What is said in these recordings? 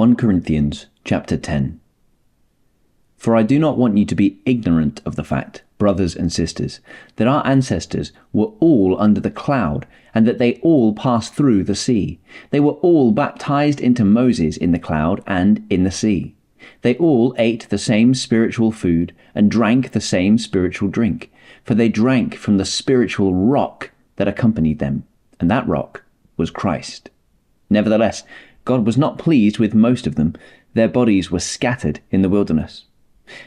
1 Corinthians chapter 10. For I do not want you to be ignorant of the fact, brothers and sisters, that our ancestors were all under the cloud, and that they all passed through the sea. They were all baptized into Moses in the cloud and in the sea. They all ate the same spiritual food and drank the same spiritual drink, for they drank from the spiritual rock that accompanied them, and that rock was Christ. Nevertheless, God was not pleased with most of them. Their bodies were scattered in the wilderness.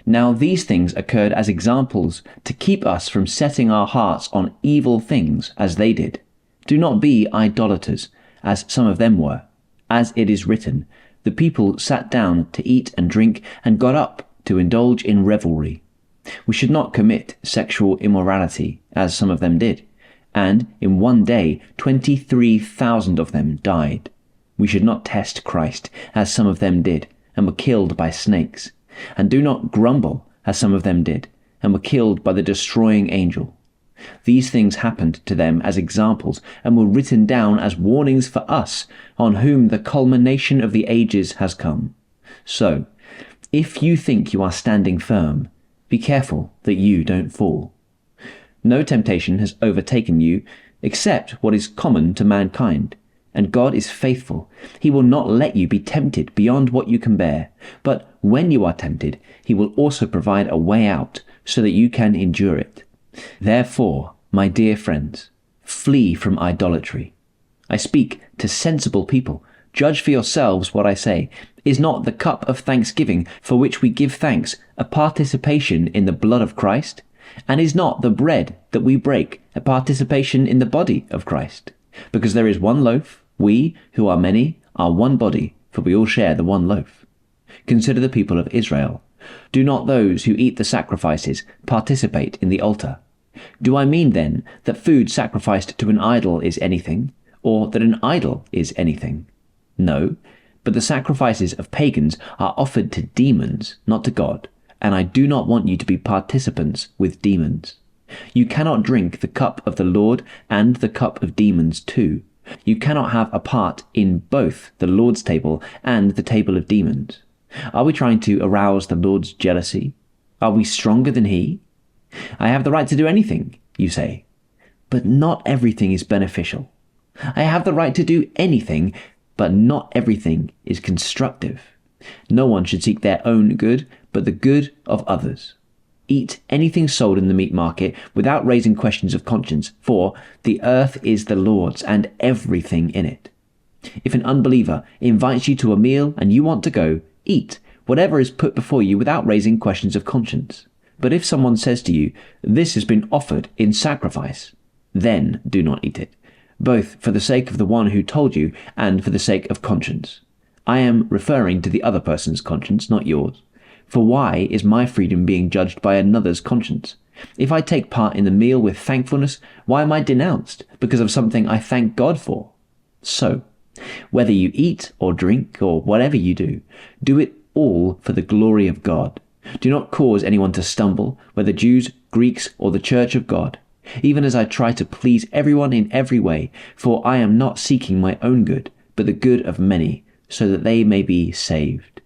Now these things occurred as examples to keep us from setting our hearts on evil things as they did. Do not be idolaters, as some of them were. As it is written, the people sat down to eat and drink and got up to indulge in revelry. We should not commit sexual immorality, as some of them did. And in one day 23,000 of them died. We should not test Christ, as some of them did, and were killed by snakes. And do not grumble, as some of them did, and were killed by the destroying angel. These things happened to them as examples, and were written down as warnings for us, on whom the culmination of the ages has come. So, if you think you are standing firm, be careful that you don't fall. No temptation has overtaken you, except what is common to mankind. And God is faithful. He will not let you be tempted beyond what you can bear. But when you are tempted, he will also provide a way out so that you can endure it. Therefore, my dear friends, flee from idolatry. I speak to sensible people. Judge for yourselves what I say. Is not the cup of thanksgiving for which we give thanks a participation in the blood of Christ? And is not the bread that we break a participation in the body of Christ? Because there is one loaf, we, who are many, are one body, for we all share the one loaf. Consider the people of Israel. Do not those who eat the sacrifices participate in the altar? Do I mean then that food sacrificed to an idol is anything, or that an idol is anything? No, but the sacrifices of pagans are offered to demons, not to God, and I do not want you to be participants with demons. You cannot drink the cup of the Lord and the cup of demons too. You cannot have a part in both the Lord's table and the table of demons. Are we trying to arouse the Lord's jealousy? Are we stronger than he? I have the right to do anything, you say, but not everything is beneficial. I have the right to do anything, but not everything is constructive. No one should seek their own good, but the good of others. Eat anything sold in the meat market without raising questions of conscience, for the earth is the Lord's and everything in it. If an unbeliever invites you to a meal and you want to go, eat whatever is put before you without raising questions of conscience. But if someone says to you, "This has been offered in sacrifice," then do not eat it, both for the sake of the one who told you and for the sake of conscience. I am referring to the other person's conscience, not yours. For why is my freedom being judged by another's conscience? If I take part in the meal with thankfulness, why am I denounced because of something I thank God for? So, whether you eat or drink or whatever you do it all for the glory of God. Do not cause anyone to stumble, whether Jews, Greeks, or the church of God, even as I try to please everyone in every way, for I am not seeking my own good, but the good of many, so that they may be saved.